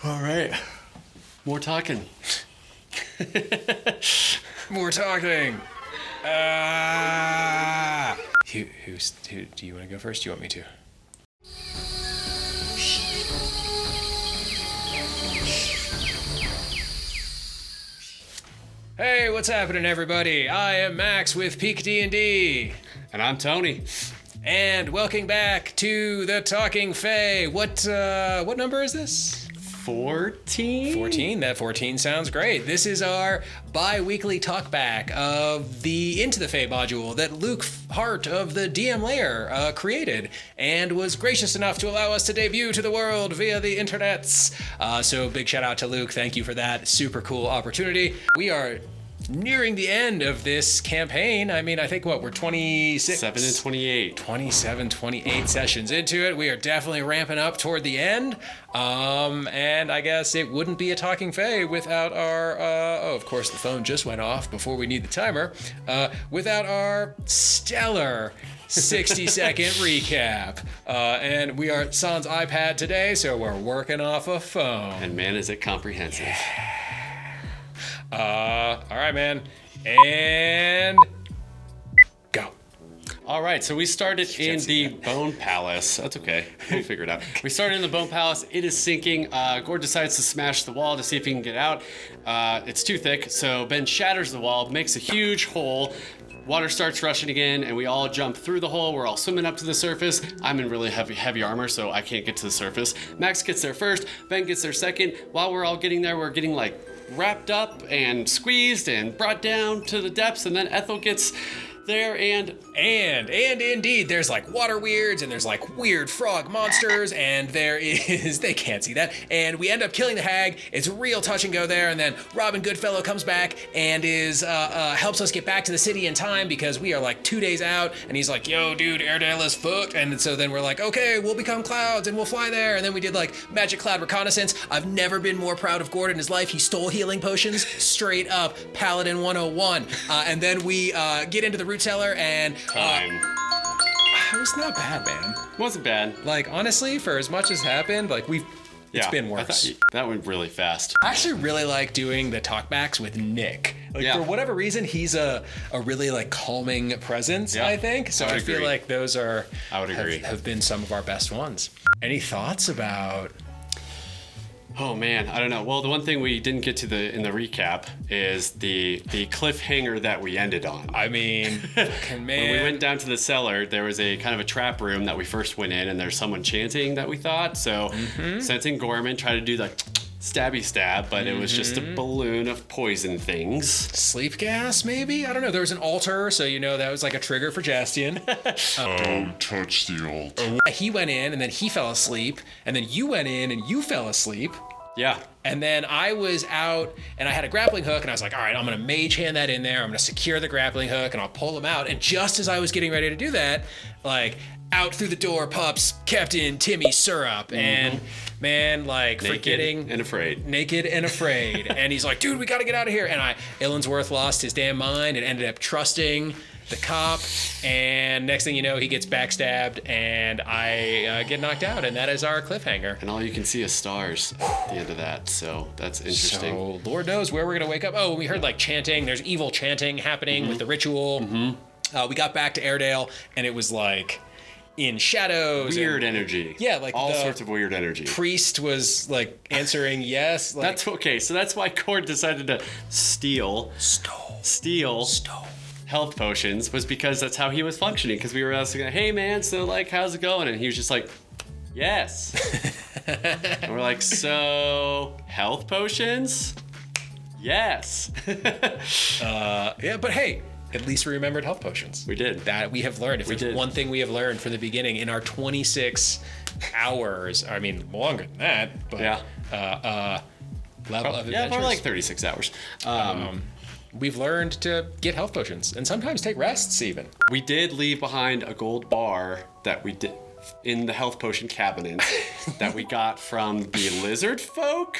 All right. More talking. More talking. Who do you want to go first? Do you want me to? Hey, what's happening, everybody? I am Max with PeakD&D. And I'm Tony. And welcome back to the Talking FEY. What number is this? 14? 14. That 14 sounds great. This is our bi-weekly talkback of the Into the FEY module that Luke Hart of the DM Layer created and was gracious enough to allow us to debut to the world via the internets. So big shout out to Luke. Thank you for that super cool opportunity. We are nearing the end of this campaign. I mean, I think we're 26? 7 and 28. 27, 28 sessions into it. We are definitely ramping up toward the end. And I guess it wouldn't be a Talking FEY without our, of course the phone just went off before we need the timer, without our stellar 60-second recap. And we are sans iPad today, so we're working off a phone. And man, is it comprehensive. All right, man. And go. All right, so we started in the Bone Palace. That's okay. We'll figure it out. We started in the Bone Palace. It is sinking. Gord decides to smash the wall to see if he can get out. It's too thick, so Ben shatters the wall, makes a huge hole. Water starts rushing again, and we all jump through the hole. We're all swimming up to the surface. I'm in really heavy armor, so I can't get to the surface. Max gets there first. Ben gets there second. While we're all getting there, we're getting like wrapped up and squeezed and brought down to the depths, and then Ethel gets there and indeed there's like water weirds and there's like weird frog monsters and there is they can't see that, and we end up killing the hag. It's real touch and go there, and then Robin Goodfellow comes back and is helps us get back to the city in time because we are like 2 days out, and he's like, yo dude, Aeredale is fucked. And so then we're like, okay, we'll become clouds and we'll fly there. And then we did like magic cloud reconnaissance. I've never been more proud of Gordon in his life. He stole healing potions straight up Paladin 101. And then we get into the root cellar, and it was not bad, man. it wasn't bad. Like, honestly, for as much as happened, like it's been worse. That went really fast. I actually really like doing the talkbacks with Nick. Like, Yeah. for whatever reason, he's a really like calming presence, Yeah, I think. So I would I feel agree. like those are I would agree. have been some of our best ones. Any thoughts about? Oh man, I don't know. Well, the one thing we didn't get to in the recap is the cliffhanger that we ended on. I mean, fucking man. When we went down to the cellar, there was a kind of a trap room that we first went in, and there's someone chanting that we thought. So sensing Gorman tried to do the stabby stab, but it was just a balloon of poison things. Sleep gas, maybe? I don't know. There was an altar, so that was like a trigger for Jastian. Don't touch the altar. He went in, and then he fell asleep, and then you went in, and you fell asleep. Yeah. And then I was out, and I had a grappling hook, and I was like, all right, I'm going to mage hand that in there. I'm going to secure the grappling hook, and I'll pull him out. And just as I was getting ready to do that, like, out through the door pops Captain Timmy Syrup, and man, like, Naked and afraid. Naked and afraid. And he's like, dude, we got to get out of here. And Illensworth lost his damn mind and ended up trusting the cop, and next thing you know, he gets backstabbed, and I get knocked out, and that is our cliffhanger. And all you can see is stars at the end of that, so that's interesting. So Lord knows where we're gonna wake up. Oh, we heard like chanting. There's evil chanting happening with the ritual. We got back to Aeredale, and it was like in shadows. Weird energy. Yeah, like all the sorts of weird energy. Priest was like answering yes. Like, That's okay. So that's why Cord decided to steal health potions, was because that's how he was functioning. Because we were asking, hey man, so like, how's it going? And he was just like, yes. And we're like, so health potions? Yes. yeah, but hey, at least we remembered health potions. We did. That we have learned. If there's one thing we have learned from the beginning in our 26 hours, I mean, longer than that, but level of adventures. Yeah, more like 36 hours. We've learned to get health potions and sometimes take rests even. We did leave behind a gold bar that we did in the health potion cabinet that we got from the lizard folk.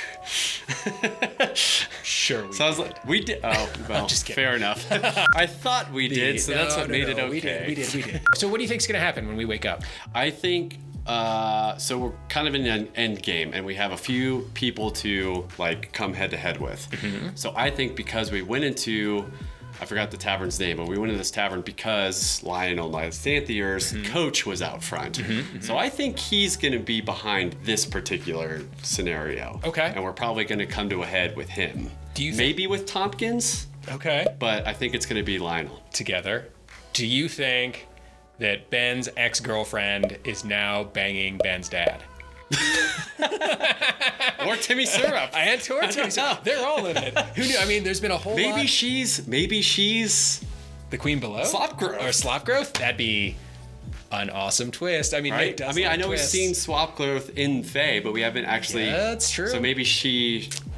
Sure we So I was like, we did. Oh, well, just kidding. fair enough. I thought we did, so that's what made it okay. We did. So what do you think's gonna happen when we wake up? I think So we're kind of in an end game, and we have a few people to like come head to head with. So I think because we went into, I forgot the tavern's name, but we went into this tavern because Lionel-Thompkins-Syrup coach was out front. So I think he's going to be behind this particular scenario. Okay. And we're probably going to come to a head with him. Do you maybe with Tompkins? Okay. But I think it's going to be Lionel. Together. Do you think that Ben's ex-girlfriend is now banging Ben's dad? Or Timmy Syrup. And Timmy Syrup. They're all in it. Who knew? I mean, there's been a whole lot. Maybe she's The queen below? Slop growth. Or slop growth? That'd be an awesome twist. I mean, Nick right? does I mean, like I know twists. we've seen swap growth in FEY, but we haven't actually. Yeah, that's true. So maybe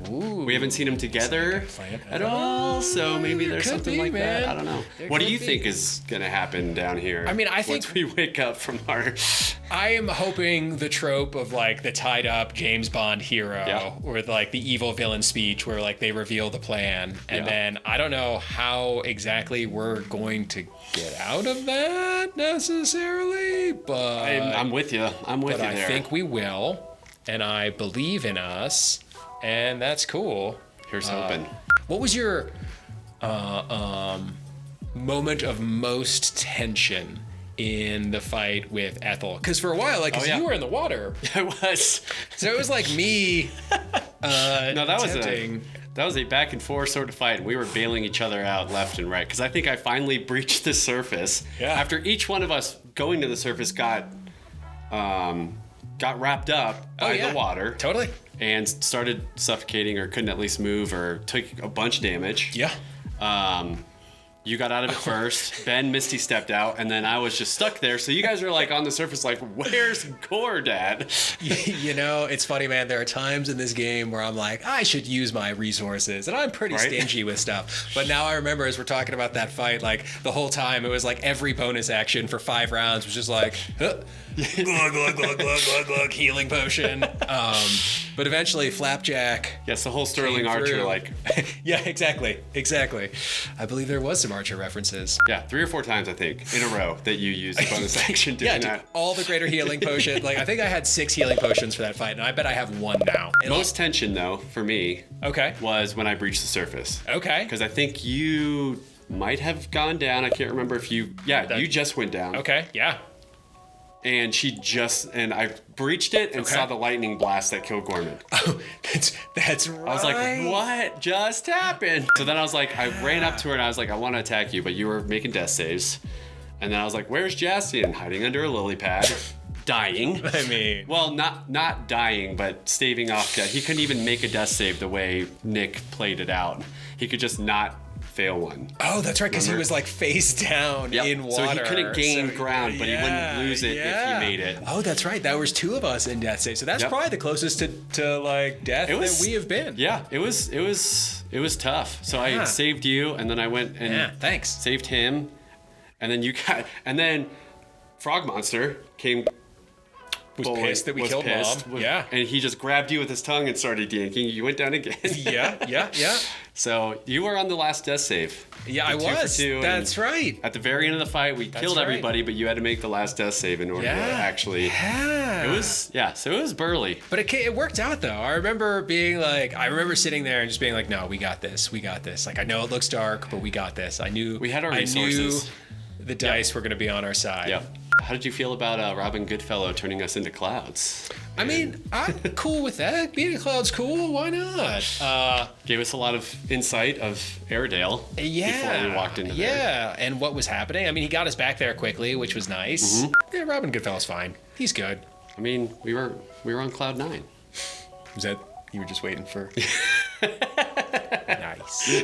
we haven't seen them together at all. So maybe there's Could something be, like man. that. I don't know. There What do could you be. think is gonna happen down here? I mean, I think- once we wake up from our. I am hoping the trope of like the tied up James Bond hero Yeah. or like the evil villain speech where like they reveal the plan and Yeah. then I don't know how exactly we're going to get out of that necessarily, but I'm with you. I'm with but you I there. think we will, and I believe in us, and that's cool. Here's hoping. What was your moment of most tension in the fight with Ethel? Because for a while, like, 'cause yeah. you were in the water, I was. so it was like me. No, that was attempting. that was a back and forth sort of fight, and we were bailing each other out left and right. Because I think I finally breached the surface. Yeah. After each one of us going to the surface got wrapped up by the water. Totally. And started suffocating or couldn't at least move or took a bunch of damage. Yeah. You got out of it first. Ben Misty stepped out, and then I was just stuck there. So you guys are like on the surface, like, where's Gord at? You know, it's funny, man. There are times in this game where I'm like, I should use my resources, and I'm pretty Right? stingy with stuff. But now I remember as we're talking about that fight, like the whole time it was like every bonus action for 5 rounds was just like, glug, glug, glug, glug, glug, glug, healing potion. But eventually, Flapjack. Yes, the whole Sterling came Archer, through. like, Yeah, exactly. I believe there was some Archer references. yeah, 3 or 4 times, I think, in a row that you used the bonus action doing Yeah, dude, that. all the greater healing potion. Like I think I had 6 healing potions for that fight, and I bet I have 1 now. Most tension, though, for me, Okay. was when I breached the surface. Okay. Because I think you might have gone down. I can't remember if you. Yeah, you just went down. Okay. Yeah. And and I breached it and Okay. saw the lightning blast that killed Gorman. Oh, that's right. I was like, what just happened? So then I was like, I ran up to her and I was like, I want to attack you, but you were making death saves. And then I was like, where's Jastian? Hiding under a lily pad, dying. I mean, Well, not dying, but staving off death. He couldn't even make a death save the way Nick played it out. He could just not fail one. oh, that's right, because he Remember? was like face down Yep. in water. So he couldn't gain So- ground, but he yeah, wouldn't lose it if yeah. he made it. Oh, that's right. That was 2 of us in death save. So that's Yep. probably the closest to like death that we have been. Yeah, it was tough. So Yeah. I saved you, and then I went and Yeah. Thanks. saved him, and then Frog Monster came. Was pissed that we killed Mom. Yeah. And he just grabbed you with his tongue and started yanking. You went down again. Yeah. So you were on the last death save. Yeah, I The 2 for was. 2, and That's right. At the very end of the fight, we killed right. everybody, but you had to make the last death save in order to actually. Yeah. So it was burly. But it worked out though. I remember being like, sitting there and just being like, no, we got this. Like I know it looks dark, but we got this. I knew We had our I resources. knew the dice were going to be on our side. Yeah. How did you feel about Robin Goodfellow turning us into clouds? I mean, I'm cool with that. Being a cloud's cool. Why not? Gave us a lot of insight of Aeredale before we walked into there. Yeah, and what was happening. I mean, he got us back there quickly, which was nice. Mm-hmm. Yeah, Robin Goodfellow's fine. He's good. I mean, we were on cloud 9. Was that you were just waiting for? Nice.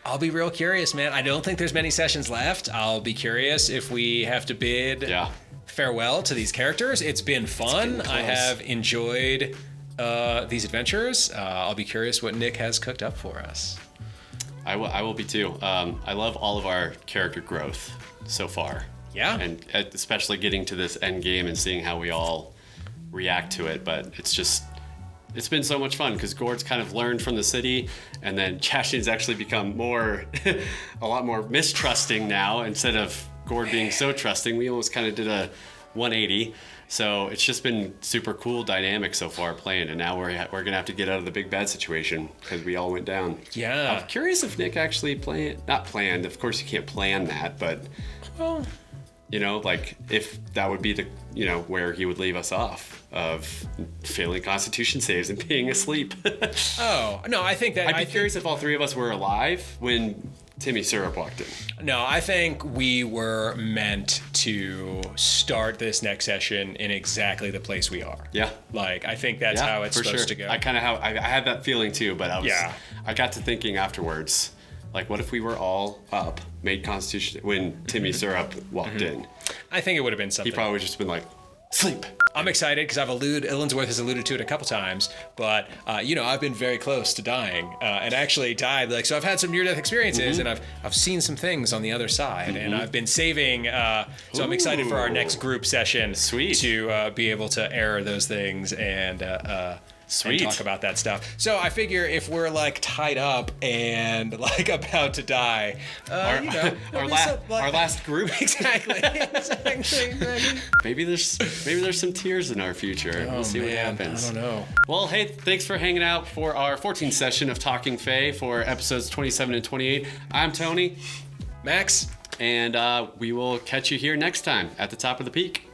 I'll be real curious, man. I don't think there's many sessions left. I'll be curious if we have to bid Yeah. farewell to these characters. It's been fun. getting I close. have enjoyed these adventures. I'll be curious what Nick has cooked up for us. I will be too. I love all of our character growth so far. Yeah. And especially getting to this end game and seeing how we all react to it. But it's been so much fun because Gord's kind of learned from the city, and then Chashin's actually become a lot more mistrusting now instead of Gord being so trusting. We almost kind of did a 180. So it's just been super cool dynamic so far playing, and now we're gonna have to get out of the big bad situation because we all went down. Yeah. I'm curious if Nick actually not planned. Of course you can't plan that, but Well, you know, like if that would be the where he would leave us off of failing Constitution saves and being asleep. oh no, I think that I'd be curious if all three of us were alive when Timmy Syrup walked in. No, I think we were meant to start this next session in exactly the place we are. Yeah. Like, I think that's how it's supposed to go. I kind of I had that feeling too, but I got to thinking afterwards, like, what if we were all up, made Constitution when Timmy Syrup walked in? I think it would have been something. He probably just been like, sleep. I'm excited because Illinsworth has alluded to it a couple times, but I've been very close to dying, and actually died. Like, so I've had some near-death experiences, and I've seen some things on the other side, and I've been saving. So I'm excited for our next group session. Sweet. To be able to air those things and talk about that stuff. So I figure if we're like tied up and like about to die, our last group. Exactly. Maybe there's some tears in our future. We'll see what happens. I don't know. Well, hey, thanks for hanging out for our 14th session of Talking FEY for episodes 27 and 28. I'm Tony. Max. And we will catch you here next time at the top of the peak.